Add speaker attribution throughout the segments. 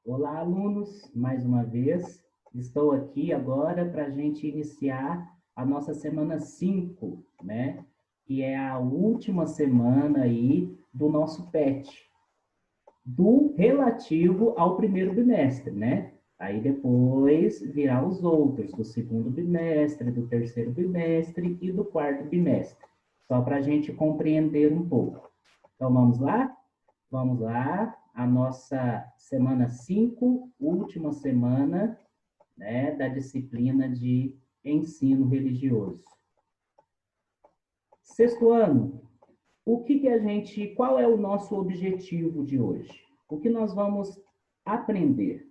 Speaker 1: Olá, alunos, mais uma vez. Estou aqui agora para a gente iniciar a nossa semana 5, né? Que é a última semana aí do nosso PET, do relativo ao primeiro bimestre, né? Aí depois virá os outros, do segundo bimestre, do terceiro bimestre e do quarto bimestre. Só para a gente compreender um pouco. Então, vamos lá? Vamos lá, a nossa semana 5, última semana, né, da disciplina de ensino religioso. Sexto ano, qual é o nosso objetivo de hoje? O que nós vamos aprender?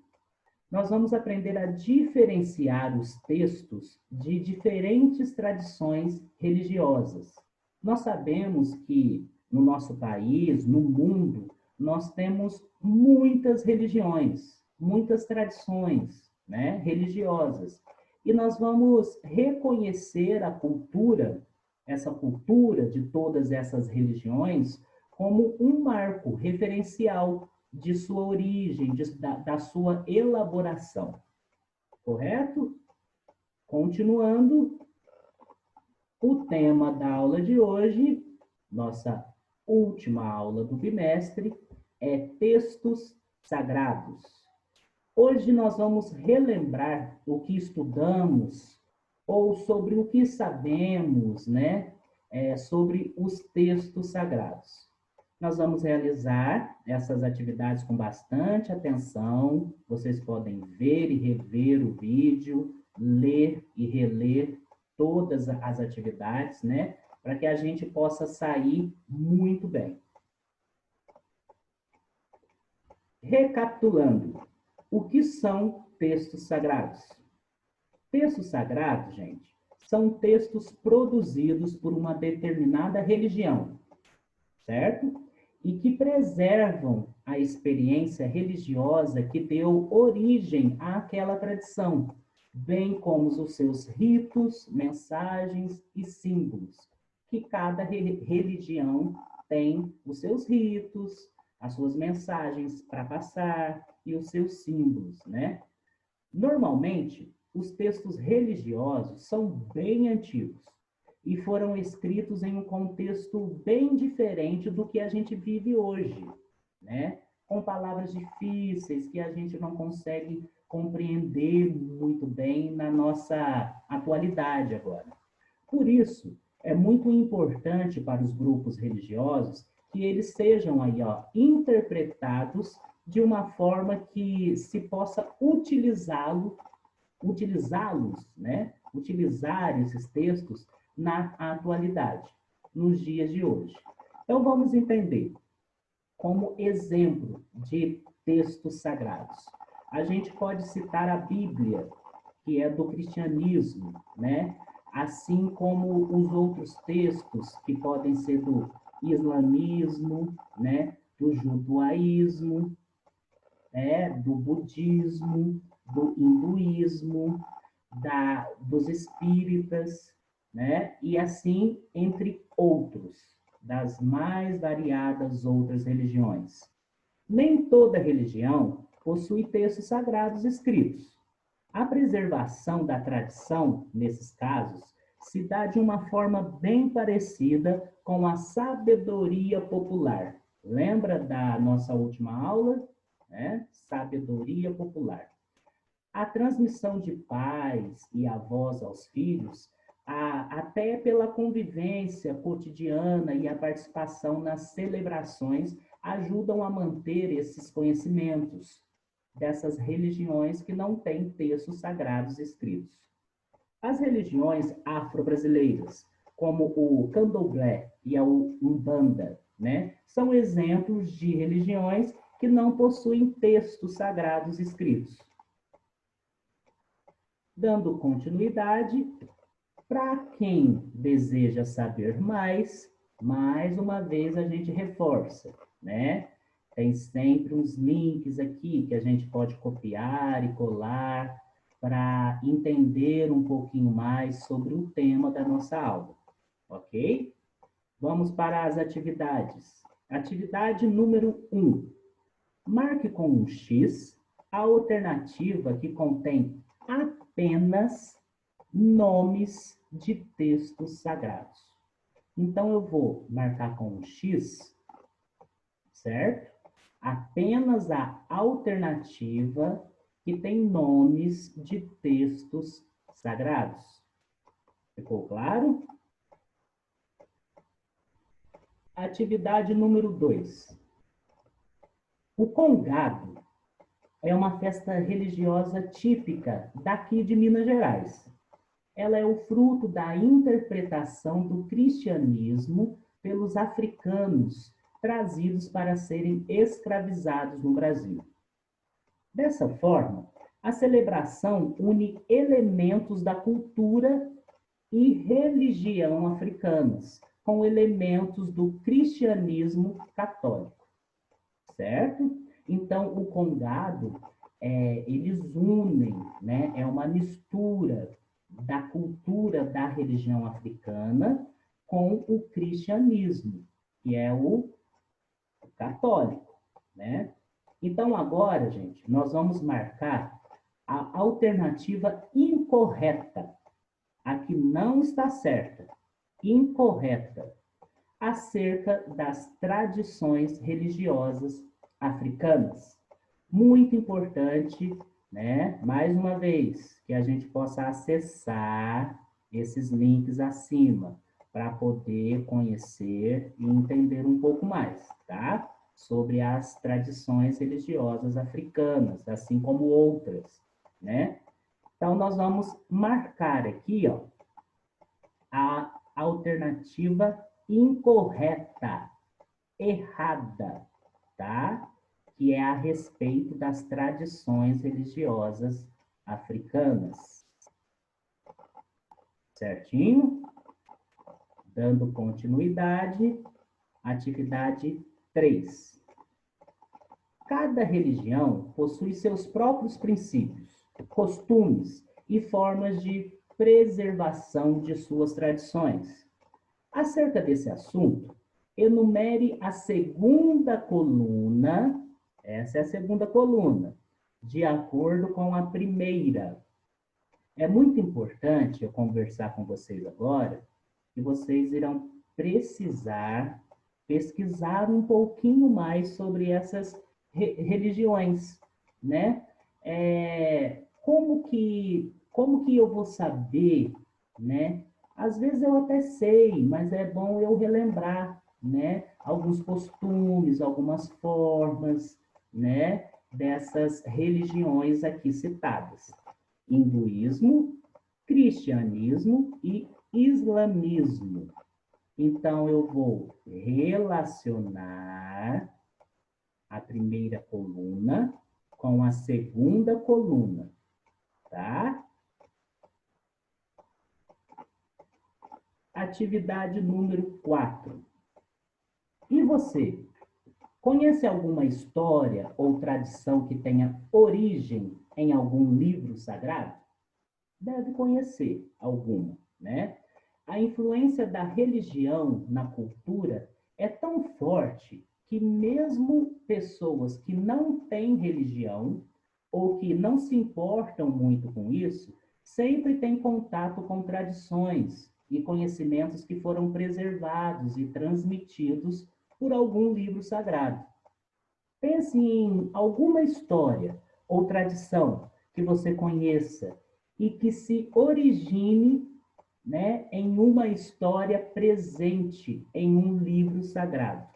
Speaker 1: Nós vamos aprender a diferenciar os textos de diferentes tradições religiosas. Nós sabemos que no nosso país, no mundo, nós temos muitas religiões, muitas tradições, né, religiosas. E nós vamos reconhecer a cultura, essa cultura de todas essas religiões, como um marco referencial de sua origem, da sua elaboração. Correto? Continuando, o tema da aula de hoje, nossa última aula do bimestre, é textos sagrados. Hoje nós vamos relembrar o que estudamos ou sobre o que sabemos, né, sobre os textos sagrados. Nós vamos realizar essas atividades com bastante atenção. Vocês podem ver e rever o vídeo, ler e reler todas as atividades, né? Para que a gente possa sair muito bem. Recapitulando, o que são textos sagrados? Textos sagrados, gente, são textos produzidos por uma determinada religião, certo? E que preservam a experiência religiosa que deu origem àquela tradição, bem como os seus ritos, mensagens e símbolos, que cada religião tem os seus ritos, as suas mensagens para passar e os seus símbolos, né? Normalmente, os textos religiosos são bem antigos e foram escritos em um contexto bem diferente do que a gente vive hoje, né? Com palavras difíceis que a gente não consegue compreender muito bem na nossa atualidade agora. Por isso, é muito importante para os grupos religiosos que eles sejam aí, ó, interpretados de uma forma que se possa utilizá-los, né? Utilizar esses textos na atualidade, nos dias de hoje. Então, vamos entender como exemplo de textos sagrados. A gente pode citar a Bíblia, que é do cristianismo, né? Assim como os outros textos que podem ser do islamismo, né? Do judaísmo, do budismo, do hinduísmo, dos espíritas, né? E assim, entre outros, das mais variadas outras religiões. Nem toda religião possui textos sagrados escritos. A preservação da tradição, nesses casos, se dá de uma forma bem parecida com a sabedoria popular. Lembra da nossa última aula? Sabedoria popular. A transmissão de pais e avós aos filhos, até pela convivência cotidiana e a participação nas celebrações, ajudam a manter esses conhecimentos dessas religiões que não têm textos sagrados escritos. As religiões afro-brasileiras, como o candomblé e a umbanda, né, são exemplos de religiões que não possuem textos sagrados escritos. Dando continuidade, para quem deseja saber mais uma vez a gente reforça, né? Tem sempre uns links aqui que a gente pode copiar e colar para entender um pouquinho mais sobre o tema da nossa aula, ok? Vamos para as atividades. Atividade número 1. Marque com um X a alternativa que contém apenas nomes de textos sagrados. Então, eu vou marcar com um X, certo? Apenas a alternativa que tem nomes de textos sagrados. Ficou claro? Atividade número 2. O Congado é uma festa religiosa típica daqui de Minas Gerais. Ela é o fruto da interpretação do cristianismo pelos africanos trazidos para serem escravizados no Brasil. Dessa forma, a celebração une elementos da cultura e religião africanas com elementos do cristianismo católico, certo? Então, o Congado, eles unem, né? É uma mistura da cultura da religião africana com o cristianismo, que é o católico, né? Então, agora, gente, nós vamos marcar a alternativa incorreta, a que não está certa, incorreta, acerca das tradições religiosas africanas. Muito importante, né? Mais uma vez, que a gente possa acessar esses links acima para poder conhecer e entender um pouco mais, tá? Sobre as tradições religiosas africanas, assim como outras, né? Então, nós vamos marcar aqui, ó, a alternativa incorreta, errada, tá? Que é a respeito das tradições religiosas africanas. Certinho? Dando continuidade, atividade 3. Cada religião possui seus próprios princípios, costumes e formas de preservação de suas tradições. Acerca desse assunto, enumere a segunda coluna, essa é a segunda coluna, de acordo com a primeira. É muito importante eu conversar com vocês agora, que vocês irão precisar pesquisar um pouquinho mais sobre essas religiões, né? Como que eu vou saber, né? Às vezes eu até sei, mas é bom eu relembrar, né? Alguns costumes, algumas formas, né? Dessas religiões aqui citadas. Hinduísmo, cristianismo e islamismo. Então, eu vou relacionar a primeira coluna com a segunda coluna, tá? Atividade número 4. E você? Conhece alguma história ou tradição que tenha origem em algum livro sagrado? Deve conhecer alguma, né? A influência da religião na cultura é tão forte que mesmo pessoas que não têm religião ou que não se importam muito com isso, sempre têm contato com tradições e conhecimentos que foram preservados e transmitidos por algum livro sagrado. Pense em alguma história ou tradição que você conheça e que se origine, né, em uma história presente em um livro sagrado.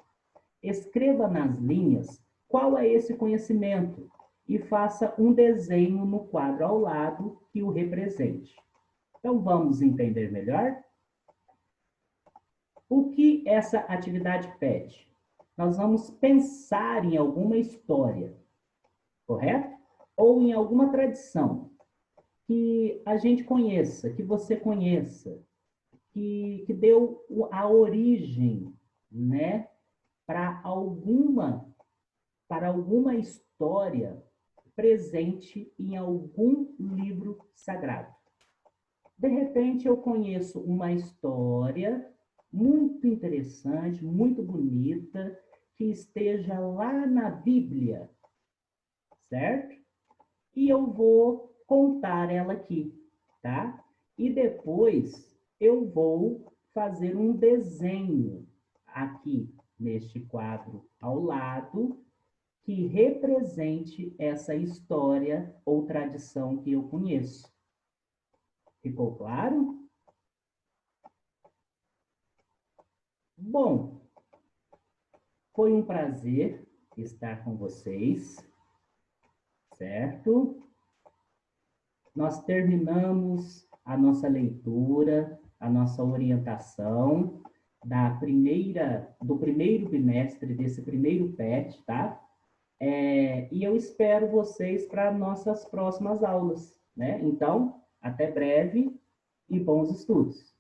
Speaker 1: Escreva nas linhas qual é esse conhecimento e faça um desenho no quadro ao lado que o represente. Então, vamos entender melhor? O que essa atividade pede? Nós vamos pensar em alguma história, correto? Ou em alguma tradição que a gente conheça, que você conheça, que deu a origem, né, para alguma história presente em algum livro sagrado. De repente, eu conheço uma história muito interessante, muito bonita, que esteja lá na Bíblia, certo? e eu vou contar ela aqui, tá? E depois eu vou fazer um desenho aqui neste quadro ao lado que represente essa história ou tradição que eu conheço. Ficou claro? Bom, foi um prazer estar com vocês, certo? Nós terminamos a nossa leitura, a nossa orientação do primeiro bimestre, desse primeiro PET, tá? E eu espero vocês para nossas próximas aulas, né? Então, até breve e bons estudos.